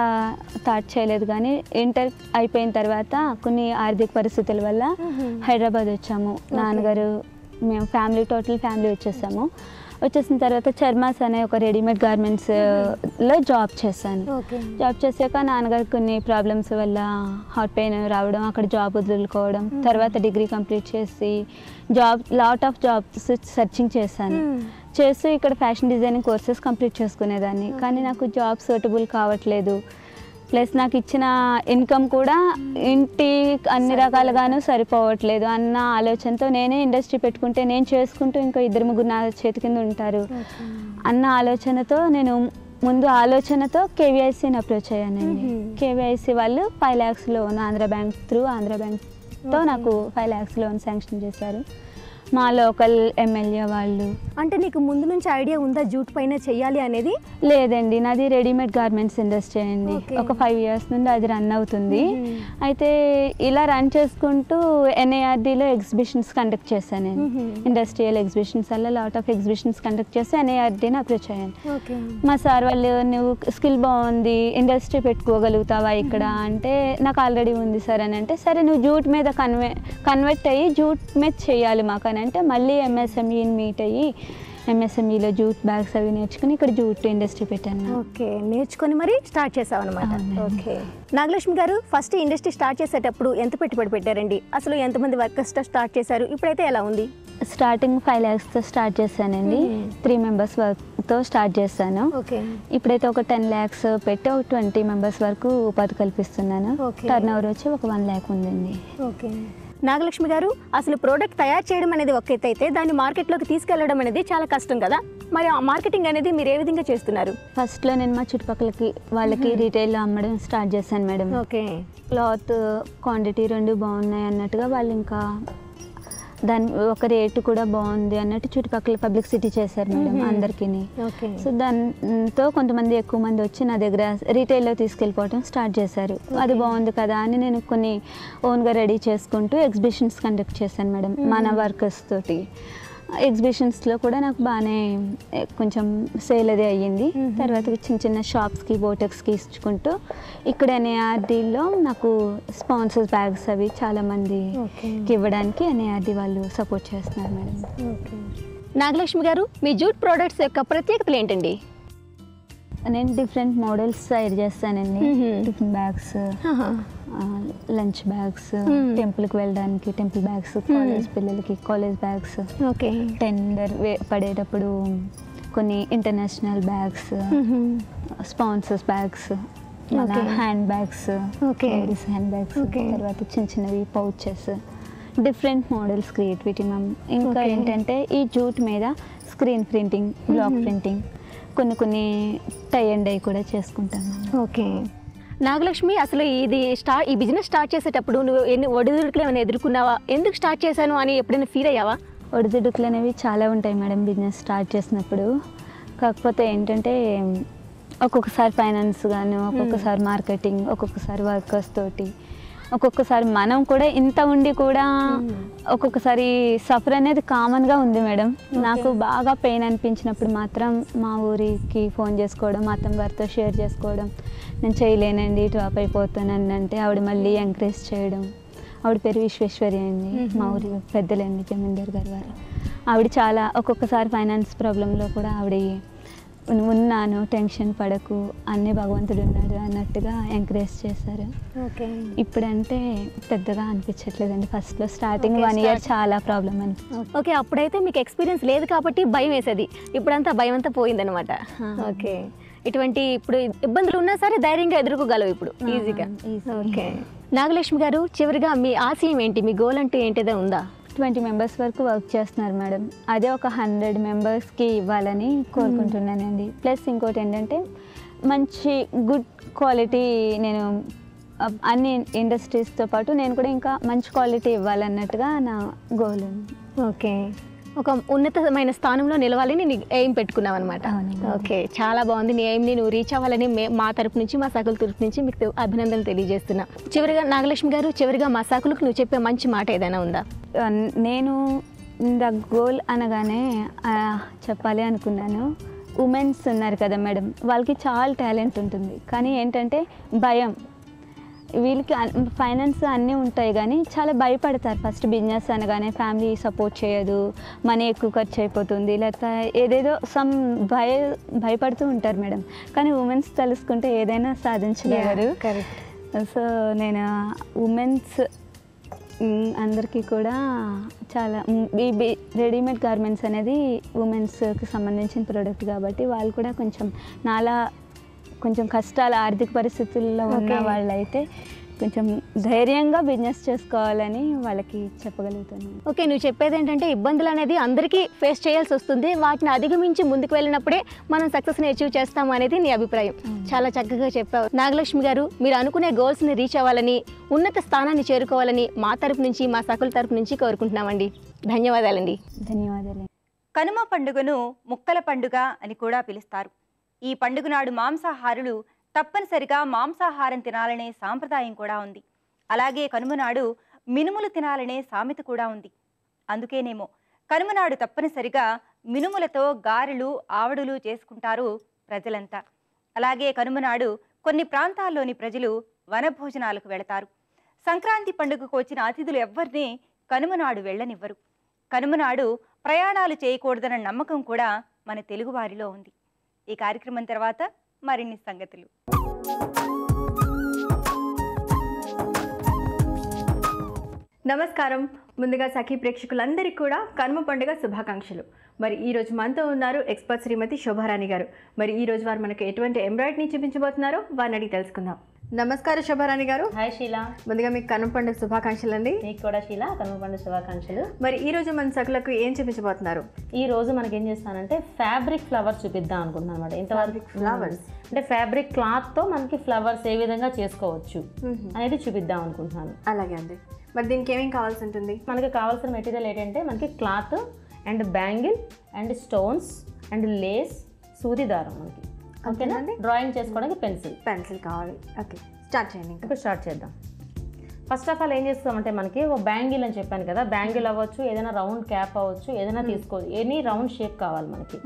థాట్ చేయలేదు. కానీ ఇంటర్ అయిపోయిన తర్వాత కొన్ని ఆర్థిక పరిస్థితుల వల్ల హైదరాబాద్ వచ్చాము. నాన్నగారు, మేము టోటల్ ఫ్యామిలీ వచ్చేసిన తర్వాత చర్మాస్ అనే ఒక రెడీమేడ్ గార్మెంట్స్లో జాబ్ చేశాను. జాబ్ చేసాక నాన్నగారికి కొన్ని ప్రాబ్లమ్స్ వల్ల హార్ట్ పెయిన్ రావడం, అక్కడ జాబ్ వదులుకోవడం, తర్వాత డిగ్రీ కంప్లీట్ చేసి లాట్ ఆఫ్ జాబ్స్ సెర్చింగ్ చేశాను. చేస్తూ ఇక్కడ ఫ్యాషన్ డిజైనింగ్ కోర్సెస్ కంప్లీట్ చేసుకునేదాన్ని. కానీ నాకు జాబ్ సూటబుల్ కావట్లేదు, ప్లస్ నాకు ఇచ్చిన ఇన్కమ్ కూడా ఇంటి అన్ని రకాలుగాను సరిపోవట్లేదు అన్న ఆలోచనతో నేనే ఇండస్ట్రీ పెట్టుకుంటే నేను చేసుకుంటూ ఇంకా 2-3 నా చేతి కింద ఉంటారు అన్న ఆలోచనతో నేను ముందు ఆలోచనతో కేవీఐసీని అప్రోచ్ అయ్యానండి. కేవీఐసీ వాళ్ళు 5 lakhs లోన్ ఆంధ్ర బ్యాంక్తో నాకు 5 lakhs లోన్ శాంక్షన్ చేశారు. మా లోకల్ ఎమ్మెల్యే వాళ్ళు. అంటే నీకు ముందు నుంచి ఐడియా ఉందా జూట్ పైన చెయ్యాలి అనేది? లేదండి, నాది రెడీమేడ్ గార్మెంట్స్ ఇండస్ట్రీ అండి. ఒక 5 years నుండి అది రన్ అవుతుంది. అయితే ఇలా రన్ చేసుకుంటూ ఎన్ఐఆర్డీలో ఎగ్జిబిషన్స్ కండక్ట్ చేశాను నేను. ఇండస్ట్రియల్ ఎగ్జిబిషన్స్ వల్ల లాట్ ఆఫ్ ఎగ్జిబిషన్స్ కండక్ట్ చేసి ఎన్ఐఆర్డీని అప్రోచ్ అయ్యాను. మా సార్ వాళ్ళు నువ్వు స్కిల్ బాగుంది, ఇండస్ట్రీ పెట్టుకోగలుగుతావా ఇక్కడ అంటే నాకు ఆల్రెడీ ఉంది సార్ అని అంటే, సరే నువ్వు జూట్ మీద కన్వర్ట్ అయ్యి జూట్ మీద చేయాలి మాకు అని అంటే, మళ్ళీ ఎంఎస్ఎంఈని మీట్ అయ్యి ఎంఎస్ఎంఈలో జూట్ బ్యాగ్స్ అవి నేర్చుకుని ఇక్కడ జూట్ ఇండస్ట్రీ పెట్టాను. ఓకే, నేర్చుకొని మరి స్టార్ట్ చేసావు అనమాట. ఓకే నాగలక్ష్మి గారు, ఫస్ట్ ఇండస్ట్రీ స్టార్ట్ చేసేటప్పుడు ఎంత పెట్టుబడి పెట్టారండి? అసలు ఎంతమంది వర్కర్స్తో స్టార్ట్ చేశారు? ఇప్పుడైతే ఎలా ఉంది? స్టార్టింగ్ 5 lakhsతో స్టార్ట్ చేశానండి. 3 members వర్క్తో స్టార్ట్ చేశాను. ఓకే, ఇప్పుడైతే ఒక 10 lakhs పెట్టి ఒక 20 members వరకు ఉపాధి కల్పిస్తున్నాను. టర్న్ ఓవర్ వచ్చి ఒక 1 lakh ఉందండి. ఓకే నాగలక్ష్మి గారు, అసలు ప్రోడక్ట్ తయారు చేయడం అనేది ఒక ఎత్తు అయితే దాన్ని మార్కెట్లోకి తీసుకెళ్లడం అనేది చాలా కష్టం కదా, మరి ఆ మార్కెటింగ్ అనేది మీరు ఏ విధంగా చేస్తున్నారు? ఫస్ట్లో నేను మా చుట్టుపక్కలకి వాళ్ళకి రీటైల్లో అమ్మడం స్టార్ట్ చేశాను మేడం. ఓకే, క్లాత్ క్వాంటిటీ 2 బాగున్నాయి అన్నట్టుగా వాళ్ళు ఇంకా దాని ఒక రేటు కూడా బాగుంది అన్నట్టు చుట్టుపక్కల పబ్లిసిటీ చేశారు మేడం అందరికీ. సో దాంతో కొంతమంది ఎక్కువ మంది వచ్చి నా దగ్గర రీటైల్లో తీసుకెళ్ళిపోవడం స్టార్ట్ చేశారు. అది బాగుంది కదా అని నేను కొన్ని ఓన్గా రెడీ చేసుకుంటూ ఎగ్జిబిషన్స్ కండక్ట్ చేశాను మేడం మన వర్కర్స్ తోటి. ఎగ్జిబిషన్స్లో కూడా నాకు బాగానే కొంచెం సేల్ అది అయ్యింది. తర్వాత చిన్న షాప్స్కి బోటెక్స్కి ఇచ్చుకుంటూ ఇక్కడ ఎన్ఏఆర్డీలో నాకు స్పాన్సర్స్ బ్యాగ్స్ అవి చాలామందికి ఇవ్వడానికి ఎన్ఏఆర్డీ వాళ్ళు సపోర్ట్ చేస్తున్నారు మేడం. నాగలక్ష్మి గారు, మీ జూట్ ప్రోడక్ట్స్ యొక్క ప్రత్యేకతలు ఏంటండి? నేను డిఫరెంట్ మోడల్స్ తయారు చేస్తానండి. టిఫిన్ బ్యాగ్స్, లంచ్ బ్యాగ్స్, టెంపుల్కి వెళ్ళడానికి టెంపుల్ బ్యాగ్స్, కాలేజ్ పిల్లలకి కాలేజ్ బ్యాగ్స్, టెండర్ పడేటప్పుడు కొన్ని international bags, sponsors bags, hand bags, ladies hand bags, తర్వాత చిన్నవి pouches, different models creativity ma'am. ఇంకా ఏంటంటే ఈ జూట్ మీద స్క్రీన్ ప్రింటింగ్, బ్లాక్ ప్రింటింగ్, కొన్ని టై అండ్ డై కూడా చేసుకుంటాను. ఓకే నాగలక్ష్మి, అసలు ఈ బిజినెస్ స్టార్ట్ చేసేటప్పుడు నువ్వు ఎన్ని ఒడిదుడుకులు ఏమైనా ఎదుర్కొన్నావా? ఎందుకు స్టార్ట్ చేశాను అని ఎప్పుడైనా ఫీల్ అయ్యావా? ఒడిదుడుకులు అనేవి చాలా ఉంటాయి మేడం బిజినెస్ స్టార్ట్ చేసినప్పుడు. కాకపోతే ఏంటంటే ఒక్కొక్కసారి ఫైనాన్స్ గాను, ఒక్కొక్కసారి మార్కెటింగ్, ఒక్కొక్కసారి వర్కర్స్ తోటి, ఒక్కొక్కసారి మనం కూడా ఇంత ఉండి కూడా ఒక్కొక్కసారి సఫర్ అనేది కామన్గా ఉంది మేడం. నాకు బాగా పెయిన్ అనిపించినప్పుడు మాత్రం మా ఊరికి ఫోన్ చేసుకోవడం, మా అత్తమ్మ గారితో షేర్ చేసుకోవడం, నేను చేయలేనండి డ్రాప్ అయిపోతానని అంటే ఆవిడ మళ్ళీ ఎంకరేజ్ చేయడం. ఆవిడ పేరు విశ్వేశ్వరి అండి, మా ఊరి పెద్దలండి జమీందార్ గారు వారు. ఆవిడ చాలా ఒక్కొక్కసారి ఫైనాన్స్ ప్రాబ్లంలో కూడా ఆవిడ ఉన్నాను, టెన్షన్ పడకు, అన్నీ భగవంతుడు ఉన్నాడు అన్నట్టుగా ఎంకరేజ్ చేశారు. ఇప్పుడంటే పెద్దగా అనిపించట్లేదండి. ఫస్ట్లో స్టార్టింగ్ 1 year చాలా ప్రాబ్లం అనిపించింది. ఓకే, అప్పుడైతే మీకు ఎక్స్పీరియన్స్ లేదు కాబట్టి భయం వేసేది, ఇప్పుడంతా భయం అంతా పోయిందనమాట. ఓకే, ఇటువంటి ఇప్పుడు ఇబ్బందులు ఉన్నా సరే ధైర్యంగా ఎదుర్కోగలవు ఇప్పుడు ఈజీగా. ఓకే నాగలక్ష్మి గారు, చివరిగా మీ ఆశయం ఏంటి? మీ గోల్ అంటే ఏంటిదో ఉందా? 20 members వరకు వర్క్ చేస్తున్నారు మేడం. అదే ఒక 100 members-కి ఇవ్వాలని కోరుకుంటున్నానండి. ప్లస్ ఇంకోటి ఏంటంటే మంచి గుడ్ క్వాలిటీ, నేను అన్ని ఇండస్ట్రీస్తో పాటు నేను కూడా ఇంకా మంచి క్వాలిటీ ఇవ్వాలన్నట్టుగా నా గోల్ ఉంది. ఓకే, ఒక ఉన్నతమైన స్థానంలో నిలవాలని నేను ఎయిమ్ పెట్టుకున్నావు అనమాట. ఓకే, చాలా బాగుంది. నీ ఎయిమ్ని నువ్వు రీచ్ అవ్వాలని మా తరపు నుంచి, మా సాకుల తరపు నుంచి మీకు అభినందనలు తెలియజేస్తున్నా. చివరిగా నాగలక్ష్మి గారు, చివరిగా మా సాకులకు నువ్వు చెప్పే మంచి మాట ఏదైనా ఉందా? నేను ద గోల్ అనగానే చెప్పాలి అనుకున్నాను, ఉమెన్స్ ఉన్నారు కదా మేడం, వాళ్ళకి చాలా టాలెంట్ ఉంటుంది. కానీ ఏంటంటే భయం, వీళ్ళకి ఫైనాన్స్ అన్నీ ఉంటాయి కానీ చాలా భయపడతారు. ఫస్ట్ బిజినెస్ అనగానే ఫ్యామిలీ సపోర్ట్ చేయదు, మనీ ఎక్కువ ఖర్చు అయిపోతుంది, లేకపోతే ఏదేదో భయపడుతూ ఉంటారు మేడం. కానీ ఉమెన్స్ తెలుసుకుంటే ఏదైనా సాధించగలరు. సో నేను ఉమెన్స్ అందరికీ కూడా చాలా రెడీమేడ్ గార్మెంట్స్ అనేది ఉమెన్స్కి సంబంధించిన ప్రోడక్ట్ కాబట్టి వాళ్ళు కూడా కొంచెం నాలా కొంచెం కష్టాల ఆర్థిక పరిస్థితుల్లో ఉన్న వాళ్ళైతే కొంచెం ధైర్యంగా బిజినెస్ చేసుకోవాలని వాళ్ళకి చెప్పగలుగుతున్నాను. ఓకే, నువ్వు చెప్పేది ఏంటంటే ఇబ్బందులు అనేది అందరికీ ఫేస్ చేయాల్సి వస్తుంది, వాటిని అధిగమించి ముందుకు వెళ్ళినప్పుడే మనం సక్సెస్ని అచీవ్ చేస్తాము అనేది నీ అభిప్రాయం. చాలా చక్కగా చెప్పావు నాగలక్ష్మి గారు. మీరు అనుకునే గోల్స్ని రీచ్ అవ్వాలని, ఉన్నత స్థానాన్ని చేరుకోవాలని మా తరపు నుంచి, మా సకుల తరపు నుంచి కోరుకుంటున్నామండి. ధన్యవాదాలండి. ధన్యవాదాలు. కనుమ పండుగను ముక్కల పండుగ అని కూడా పిలుస్తారు. ఈ పండుగ నాడు మాంసాహారులు తప్పనిసరిగా మాంసాహారం తినాలనే సాంప్రదాయం కూడా ఉంది. అలాగే కనుమ నాడు మినుములు తినాలనే సామెత కూడా ఉంది. అందుకేనేమో కనుమ నాడు తప్పనిసరిగా మినుములతో గారెలు, ఆవడులు చేసుకుంటారు ప్రజలంతా. అలాగే కనుమ నాడు కొన్ని ప్రాంతాల్లోని ప్రజలు వనభోజనాలకు వెళతారు. సంక్రాంతి పండుగకు వచ్చిన అతిథులు ఎవ్వరినీ కనుమ నాడు వెళ్ళనివ్వరు. కనుమ నాడు ప్రయాణాలు చేయకూడదన్న నమ్మకం కూడా మన తెలుగువారిలో ఉంది. ఈ కార్యక్రమం తర్వాత మరిన్ని సంగతులు. నమస్కారం. ముందుగా సఖీ ప్రేక్షకులందరికీ కూడా కనుమ పండుగ శుభాకాంక్షలు. మరి ఈరోజు మనతో ఉన్నారు ఎక్స్పర్ట్ శ్రీమతి శోభారాణి గారు. మరి ఈరోజు వారు మనకు ఎటువంటి ఎంబ్రాయిడరీని చూపించబోతున్నారో వారిని అడిగి తెలుసుకుందాం. నమస్కారం శోభారాణి గారు. హాయ్ శీలా. ముందుగా మీకు కనుమ పండుగ శుభాకాంక్షలు అండి. మీకు కూడా శీలా కనుమ పండుగ శుభాకాంక్షలు. మరి ఈ రోజు మన సకులకు ఏం చూపించబోతున్నారు? ఈ రోజు మనకి ఏం చేస్తానంటే ఫ్యాబ్రిక్ ఫ్లవర్స్ చూపిద్దాం అనుకుంటున్నాను అనమాట. ఇంతవరకు ఫ్లవర్స్ అంటే ఫ్యాబ్రిక్ క్లాత్ తో మనకి ఫ్లవర్స్ ఏ విధంగా చేసుకోవచ్చు అనేది చూపిద్దాం అనుకుంటున్నాను. అలాగే అండి. మరి దీనికి ఏమేమి కావాల్సి ఉంటుంది? మనకి కావాల్సిన మెటీరియల్ ఏంటంటే మనకి cloth and bangle and stones and Lay's, సూది దారం మనకి. ఓకేనా? డ్రాయింగ్ చేసుకోవడానికి పెన్సిల్ కావాలి. ఓకే, స్టార్ట్ చేయండి. ఇప్పుడు స్టార్ట్ చేద్దాం. ఫస్ట్ ఆఫ్ ఆల్ ఏం చేస్తామంటే మనకి ఒక బ్యాంగిల్ అని చెప్పాను కదా, బ్యాంగిల్ అవ్వచ్చు, ఏదైనా రౌండ్ క్యాప్ అవ్వచ్చు, ఏదైనా తీసుకోవచ్చు, ఎనీ రౌండ్ షేప్ కావాలి మనకి.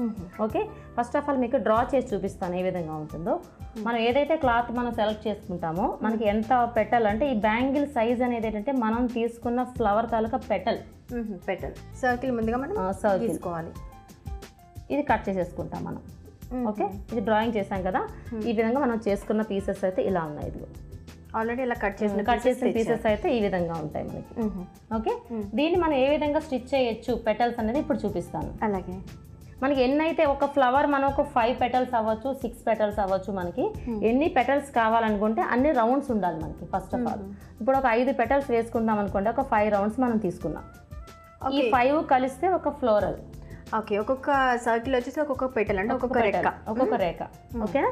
ఓకే, ఫస్ట్ ఆఫ్ ఆల్ మీకు డ్రా చేసి చూపిస్తాను ఏ విధంగా ఉంటుందో. మనం ఏదైతే క్లాత్ మనం సెలెక్ట్ చేసుకుంటామో మనకి ఎంత పెటల్ అంటే ఈ బ్యాంగిల్ సైజ్ అనేది ఏంటంటే మనం తీసుకున్న ఫ్లవర్ తాలూకా పెటల్ సర్కిల్ ముందుగా మనం సర్కిల్ తీసుకోవాలి. ఇది కట్ చేసేసుకుంటాం మనం. ఓకే, ఇది డ్రాయింగ్ చేసాం కదా, ఈ విధంగా మనం చేసుకున్న పీసెస్ అయితే ఇలా ఉన్నాయి. ఇది ఆల్రెడీ ఇలా కట్ చేసిన పీసెస్ అయితే ఈ విధంగా ఉంటాయి మనకి. ఓకే, దీన్ని మనం ఏ విధంగా స్టిచ్ చేయొచ్చు పెటల్స్ అనేది ఇప్పుడు చూపిస్తాను. అలాగే మనకి ఎన్నైతే ఒక ఫ్లవర్ మనం ఒక 5 పెటల్స్ అవ్వచ్చు, 6 పెటల్స్ అవ్వచ్చు, మనకి ఎన్ని పెటల్స్ కావాలనుకుంటే అన్ని రౌండ్స్ ఉండాలి మనకి. ఫస్ట్ ఆఫ్ ఆల్ ఇప్పుడు ఒక 5 పెటల్స్ వేసుకుందాం అనుకోండి, ఒక 5 రౌండ్స్ మనం తీసుకున్నాం. ఈ 5 కలిస్తే ఒక ఫ్లోరల్. ఓకే, ఒక్కొక్క సర్కిల్ వచ్చేసి ఒక్కొక్క పెటల్ అంటే ఒక్కొక్క రేఖ. ఓకేనా?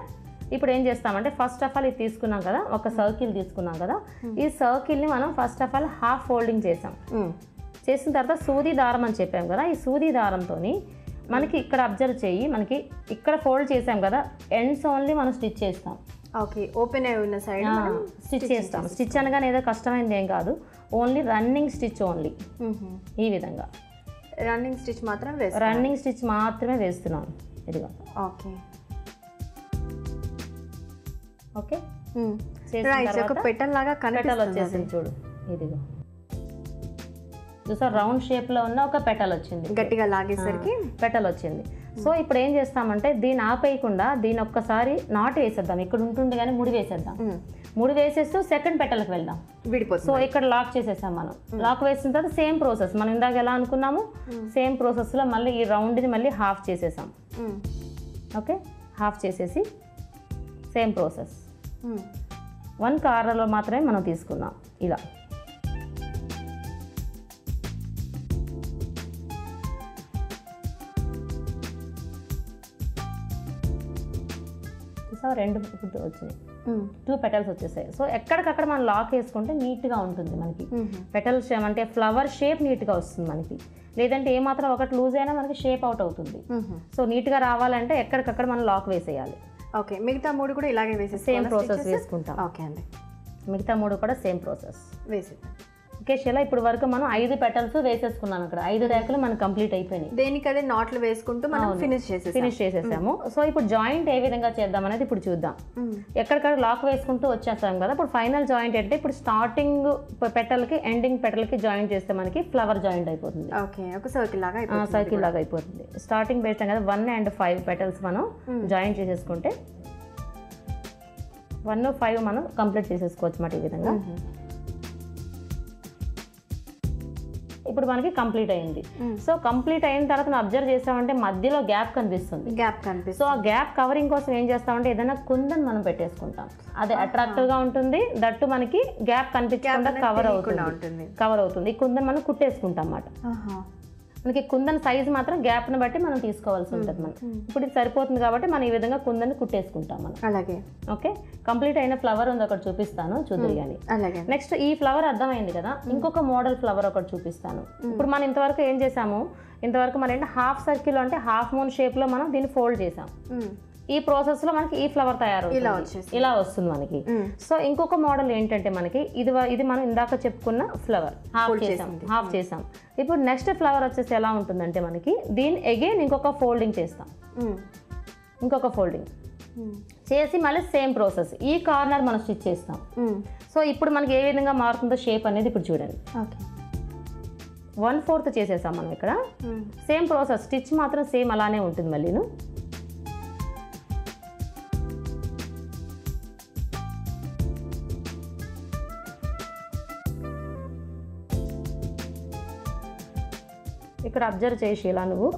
ఇప్పుడు ఏం చేస్తామంటే ఫస్ట్ ఆఫ్ ఆల్ ఇది తీసుకున్నాం కదా, ఒక సర్కిల్ తీసుకున్నాం కదా, ఈ సర్కిల్ని మనం first of all half folding చేసాం. చేసిన తర్వాత సూది దారం అని చెప్పాం కదా, ఈ సూది దారంతో మనకి ఇక్కడ అబ్జర్వ్ చేయి, మనకి ఇక్కడ ఫోల్డ్ చేసాం కదా, ఎండ్స్ ఓన్లీ మనం స్టిచ్ చేస్తాం. ఓకే, ఓపెన్ అయి ఉన్న సైడ్ స్టిచ్ చేస్తాం. స్టిచ్ అనగానే ఏదో కష్టమైనది ఏం కాదు, ఓన్లీ రన్నింగ్ స్టిచ్ ఓన్లీ. ఈ విధంగా రన్నింగ్ స్టిచ్ మాత్రమే వేస్తున్నాను. ఇదిగో. ఓకే ఓకే, పెటల్ లాగా పెటల్ వచ్చేసింది చూడు. ఇదిగో చూసా, రౌండ్ షేప్ లో ఉన్న ఒక పెటల్ వచ్చింది, గట్టిగా లాగేసరికి పెటల్ వచ్చింది. సో ఇప్పుడు ఏం చేస్తామంటే దీన్ని ఆపేయకుండా దీన్ని ఒక్కసారి నాట్ వేసేద్దాం. ఇక్కడ ఉంటుంది కానీ ముడి వేసేద్దాం. ముడి వేసేస్తూ సెకండ్ పెటల్కి వెళ్దాం. విడిపోతుంది. సో ఇక్కడ లాక్ చేసేసాం మనం. లాక్ వేసిన తర్వాత సేమ్ ప్రాసెస్ మనం ఇందాక ఎలా అనుకున్నాము, సేమ్ ప్రాసెస్లో మళ్ళీ ఈ రౌండ్ని మళ్ళీ హాఫ్ చేసేసాం. ఓకే, హాఫ్ చేసేసి సేమ్ ప్రాసెస్ 1 కార్నర్లో మాత్రమే మనం తీసుకున్నాం. ఇలా రెండు వచ్చినాయి, 2 పెటల్స్ వచ్చేసాయి. సో ఎక్కడికక్కడ మనం లాక్ వేసుకుంటే నీట్గా ఉంటుంది మనకి. పెటల్స్ అంటే ఫ్లవర్ షేప్ నీట్గా వస్తుంది మనకి. లేదంటే ఏమాత్రం ఒకటి లూజ్ అయినా మనకి షేప్ అవుట్ అవుతుంది. సో నీట్గా రావాలంటే ఎక్కడికక్కడ మనం లాక్ వేసేయాలి. ఓకే, మిగతా 3 కూడా ఇలాగే వేసేసి సేమ్ ప్రాసెస్ వేసుకుంటాం. ఓకే అండి, మిగతా 3 కూడా సేమ్ ప్రాసెస్ వేసేద్దాం. ఓకే శీల, ఇప్పుడు వరకు మనం 5 పెటల్స్ వేసేసుకున్నాం. అక్కడ 5 రేకులు మనకు కంప్లీట్ అయిపోయినాయి. దేనికదే నాట్లు వేసుకుంటూ మనం ఫినిష్ చేసేసాము. సో ఇప్పుడు జాయింట్ ఏ విధంగా చేద్దాం అనేది ఇప్పుడు చూద్దాం. ఎక్కడికక్కడ లాక్ వేసుకుంటూ వచ్చేస్తాం కదా. ఇప్పుడు ఫైనల్ జాయింట్ అంటే ఇప్పుడు స్టార్టింగ్ పెటల్కి ఎండింగ్ పెటల్కి జాయింట్ చేస్తే మనకి ఫ్లవర్ జాయింట్ అయిపోతుంది. ఓకే, ఒక సర్కిల్ లాగా అయిపోతుంది. స్టార్టింగ్ వేస్తాం కదా, 1 and 5 పెటల్స్ మనం జాయింట్ చేసేసుకుంటే 1, 5 మనం కంప్లీట్ చేసేసుకోవచ్చు మాట. ఈ విధంగా ఇప్పుడు మనకి కంప్లీట్ అయింది. సో కంప్లీట్ అయిన తర్వాత మనం అబ్జర్వ్ చేస్తామంటే మధ్యలో గ్యాప్ కనిపిస్తుంది. సో ఆ గ్యాప్ కవరింగ్ కోసం ఏం చేస్తామంటే ఏదైనా కుందన్ మనం పెట్టేసుకుంటాం. అది అట్రాక్టివ్ గా ఉంటుంది, దట్టు మనకి గ్యాప్ కనిపించకుండా కవర్ అవుతుంది. ఈ కుందన్ మనం కుట్టేసుకుంటాం అన్నమాట. మనకి కుందన్ సైజ్ మాత్రం గ్యాప్ ని బట్టి మనం తీసుకోవాల్సి ఉంటుంది. మనం ఇప్పుడు ఇది సరిపోతుంది కాబట్టి మనం ఈ విధంగా కుందన్ కుట్టేసుకుంటాం మనం. అలాగే ఓకే. కంప్లీట్ అయిన ఫ్లవర్ ఉంది, ఒకటి చూపిస్తాను చూద్దరు కానీ. నెక్స్ట్ ఈ ఫ్లవర్ అర్థమైంది కదా, ఇంకొక మోడల్ ఫ్లవర్ ఒకటి చూపిస్తాను. ఇప్పుడు మనం ఇంతవరకు ఏం చేసాము, ఇంతవరకు మనం ఏంటంటే హాఫ్ సర్కిల్ అంటే హాఫ్ మూన్ షేప్ లో మనం దీన్ని ఫోల్డ్ చేసాం. ఈ ప్రాసెస్ లో మనకి ఈ ఫ్లవర్ తయారవుతుంది, ఇలా వస్తుంది మనకి. సో ఇంకొక మోడల్ ఏంటంటే మనకి ఇది మనం ఇందాక చెప్పుకున్న ఫ్లవర్ హాఫ్ చేసాం. ఇప్పుడు నెక్స్ట్ ఫ్లవర్ వచ్చేసి ఎలా ఉంటుందంటే మనకి దీన్ని అగైన్ ఇంకొక ఫోల్డింగ్ చేస్తాం. ఇంకొక ఫోల్డింగ్ చేసి మళ్ళీ సేమ్ ప్రాసెస్ ఈ కార్నర్ మనం స్టిచ్ చేస్తాం. సో ఇప్పుడు మనకి ఏ విధంగా మారుతుందో షేప్ అనేది ఇప్పుడు చూడండి. 1/4 చేసేసాం మనం ఇక్కడ. సేమ్ ప్రాసెస్, స్టిచ్ మాత్రం సేమ్ అలానే ఉంటుంది మళ్ళీను. ఇక్కడ అబ్జర్వ్ చేసి ఇలా నువ్వు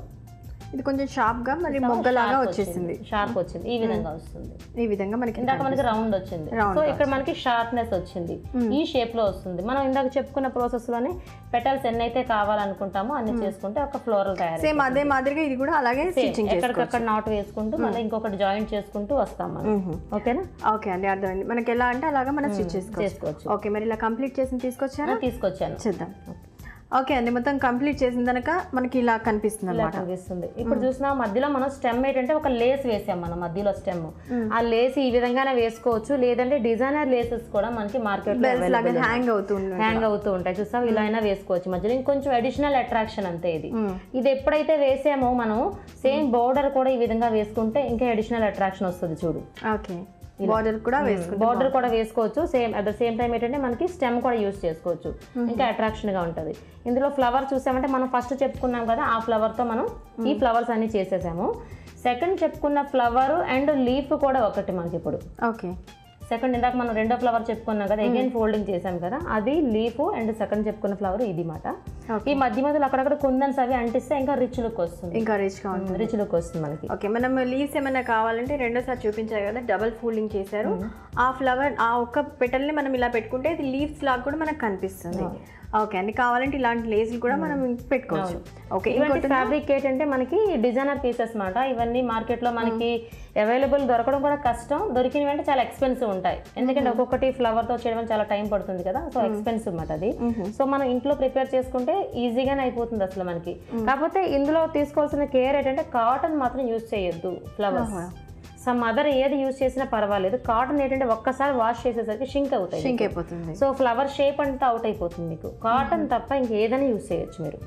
ఇది కొంచెం షార్ప్ గా మరి మొగ్గలాగా వచ్చేసింది, షార్ప్ వచ్చింది. ఈ విధంగా వస్తుంది. ఈ విధంగా మనకి ఇందాక మనకి రౌండ్ వచ్చింది, సో ఇక్కడ మనకి షార్ప్నెస్ వచ్చింది, ఈ షేప్ లో వస్తుంది. మనం ఇందాక చెప్పుకున్న ప్రాసెస్ లోనే పెటల్స్ ఎన్నైతే కావాలనుకుంటామో అన్ని చేసుకుంటే ఒక ఫ్లోరల్ తయారు. సేమ్ అదే మాదిరిగా ఇది కూడా అలాగే స్టిచ్చింగ్ ఎక్కడికక్కడ నాట్ వేసుకుంటూ మళ్ళీ ఇంకొకటి జాయింట్ చేసుకుంటూ వస్తాం మనం. ఓకేనా? ఓకే అండి, అర్థమైంది. మనకి ఎలా అంటే అలాగా మనం స్టిచ్ చేసుకోవచ్చు. ఓకే, మరి ఇలా కంప్లీట్ చేసి తీసుకొచ్చాను చూద్దాం. ఓకే అండి, మొత్తం కంప్లీట్ చేసిన కనుక మనకి ఇలా కనిపిస్తుంది అన్నమాట. కనిపిస్తుంది. ఇప్పుడు చూసినా మధ్యలో మనం స్టెమ్ ఏంటంటే ఒక లేస్ వేసాం మనం మధ్యలో స్టెమ్. ఆ లేస్ ఈ విధంగానే వేసుకోవచ్చు, లేదంటే డిజైనర్ లేసెస్ కూడా మనకి మార్కెట్ లో హ్యాంగ్ అవుతూ ఉంటాయి. చూసాం, ఇలా అయినా వేసుకోవచ్చు మధ్యలో. ఇంకొంచెం అడిషనల్ అట్రాక్షన్ అంతే ఇది. ఇది ఎప్పుడైతే వేసామో మనం సేమ్ బోర్డర్ కూడా ఈ విధంగా వేసుకుంటే ఇంకా అడిషనల్ అట్రాక్షన్ వస్తుంది చూడు. ఓకే, బార్డర్ కూడా వేసుకోవచ్చు. Same at the same time ఏంటంటే మనకి స్టెమ్ కూడా యూస్ చేసుకోవచ్చు, ఇంకా అట్రాక్షన్ గా ఉంటది. ఇందులో ఫ్లవర్ చూసామంటే మనం ఫస్ట్ చెప్పుకున్నాం కదా, ఆ ఫ్లవర్ తో మనం ఈ ఫ్లవర్స్ అన్ని చేసేసాము. సెకండ్ చెప్పుకున్న ఫ్లవర్ అండ్ లీఫ్ కూడా ఒకటి మనకి ఇప్పుడు. ఓకే, సెకండ్ ఇందాక మనం రెండో ఫ్లవర్ చెప్పుకున్నాం కదా, అగైన్ ఫోల్డింగ్ చేసాం కదా, అది లీఫ్. అండ్ సెకండ్ చెప్పుకున్న ఫ్లవర్ ఇది మాట. ఈ మధ్య మధ్యలో అక్కడక్కడ కుందన్స్ అవి అంటిస్తే ఇంకా రిచ్ లుక్ వస్తుంది, ఇంకా రిచ్ లుక్ వస్తుంది మనకి. ఓకే, మనం లీవ్స్ ఏమైనా కావాలంటే రెండోసారి చూపించారు కదా, డబల్ ఫోల్డింగ్ చేశారు. ఆ ఫ్లవర్ ఆ ఒక్క పెటల్ని మనం ఇలా పెట్టుకుంటే ఇది లీవ్స్ లాగా కూడా మనకు కనిపిస్తుంది. ఓకే అండి, కావాలంటే ఇలాంటి లేసులు కూడా మనం పెట్టుకోవచ్చు. ఓకే, ఇంకోటి ఫ్యాబ్రిక్ ఏంటంటే మనకి డిజైనర్ పీసెస్ మాట. ఇవన్నీ మార్కెట్ లో మనకి అవైలబుల్ దొరకడం కూడా కష్టం, దొరికినవి అంటే చాలా ఎక్స్పెన్సివ్ ఉంటాయి. ఎందుకంటే ఒక్కొక్కటి ఫ్లవర్ తో చేయడం చాలా టైం పడుతుంది కదా, సో ఎక్స్పెన్సివ్ మాట అది. సో మనం ఇంట్లో ప్రిపేర్ చేసుకుంటే ఈజీగానే అయిపోతుంది అసలు మనకి. కాకపోతే ఇందులో తీసుకోవాల్సిన కేర్ ఏంటంటే కాటన్ మాత్రం యూజ్ చేయొద్దు ఫ్లవర్స్. సమ్ అదర్ ఏది యూజ్ చేసినా పర్వాలేదు, కాటన్ ఏంటంటే ఒక్కసారి వాష్ చేసేసరికి షింక్ అయిపోతుంది. సో ఫ్లవర్ షేప్ అంతా అవుట్ అయిపోతుంది మీకు. కాటన్ తప్ప ఇంకేదైనా యూజ్ చేయొచ్చు మీరు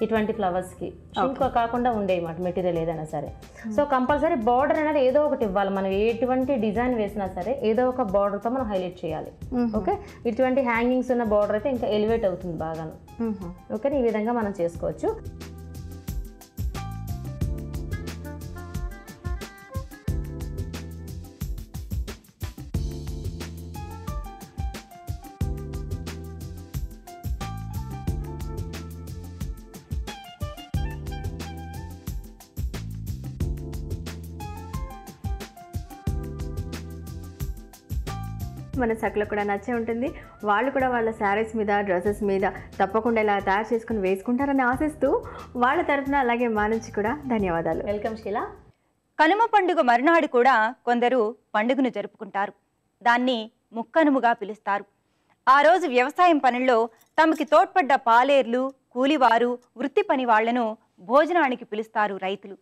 ఇటువంటి ఫ్లవర్స్ కి. షింక్ కాకుండా ఉండేమాట మెటీరియల్ ఏదైనా సరే. సో కంపల్సరీ బార్డర్ అనేది ఏదో ఒకటి ఇవ్వాలి. మనం ఎటువంటి డిజైన్ వేసినా సరే ఏదో ఒక బార్డర్ తో మనం హైలైట్ చేయాలి. ఓకే, ఇటువంటి హ్యాంగింగ్స్ ఉన్న బార్డర్ అయితే ఇంకా ఎలివేట్ అవుతుంది బాగాను. ఓకే, ఈ విధంగా మనం చేసుకోవచ్చు. మన సకులకు కూడా నచ్చే ఉంటుంది. వాళ్ళు కూడా వాళ్ళ శారీస్ మీద డ్రెస్సెస్ మీద తప్పకుండా ఇలా తయారు చేసుకుని వేసుకుంటారని ఆశిస్తూ వాళ్ళ తరఫున అలాగే మా నుంచి కూడా ధన్యవాదాలు. వెల్కమ్ శీలా. కనుమ పండుగ మరునాడు కూడా కొందరు పండుగను జరుపుకుంటారు. దాన్ని ముక్కనుముగా పిలుస్తారు. ఆ రోజు వ్యవసాయం పనుల్లో తమకి తోడ్పడ్డ పాలేర్లు, కూలివారు, వృత్తి పని వాళ్లను భోజనానికి పిలుస్తారు రైతులు.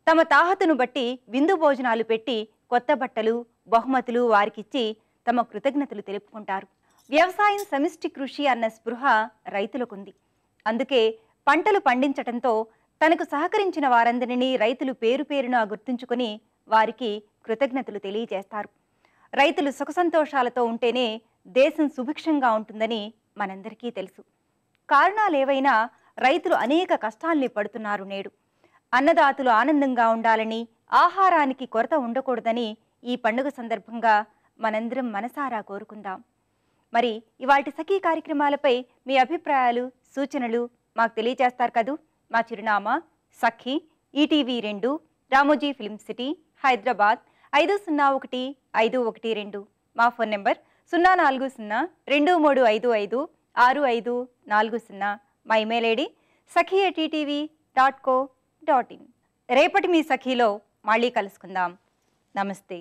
తమ తాహతును బట్టి విందు భోజనాలు పెట్టి కొత్త బట్టలు, బహుమతులు వారికిచ్చి తమ కృతజ్ఞతలు తెలుపుకుంటారు. వ్యవసాయం సమిష్టి కృషి అన్న స్పృహ రైతులకుంది. అందుకే పంటలు పండించటంతో తనకు సహకరించిన వారందరినీ రైతులు పేరు పేరున గుర్తుంచుకొని వారికి కృతజ్ఞతలు తెలియజేస్తారు. రైతులు సుఖ సంతోషాలతో ఉంటేనే దేశం సుభిక్షంగా ఉంటుందని మనందరికీ తెలుసు. కారణాలేవైనా రైతులు అనేక కష్టాల్ని పడుతున్నారు నేడు. అన్నదాతలు ఆనందంగా ఉండాలని, ఆహారానికి కొరత ఉండకూడదని ఈ పండుగ సందర్భంగా మనందరం మనసారా కోరుకుందాం. మరి ఇవాల్టి సఖీ కార్యక్రమాలపై మీ అభిప్రాయాలు, సూచనలు మాకు తెలియజేస్తారు కదూ. మా చిరునామా Sakhi, ETV 2, Ramoji film city, Hyderabad 501512. మా ఫోన్ నెంబర్ 04023556540. మా ఇమెయిల్ ఐడి sakhi@ttv.co.in. రేపటి మీ సఖీలో మళ్ళీ కలుసుకుందాం. నమస్తే.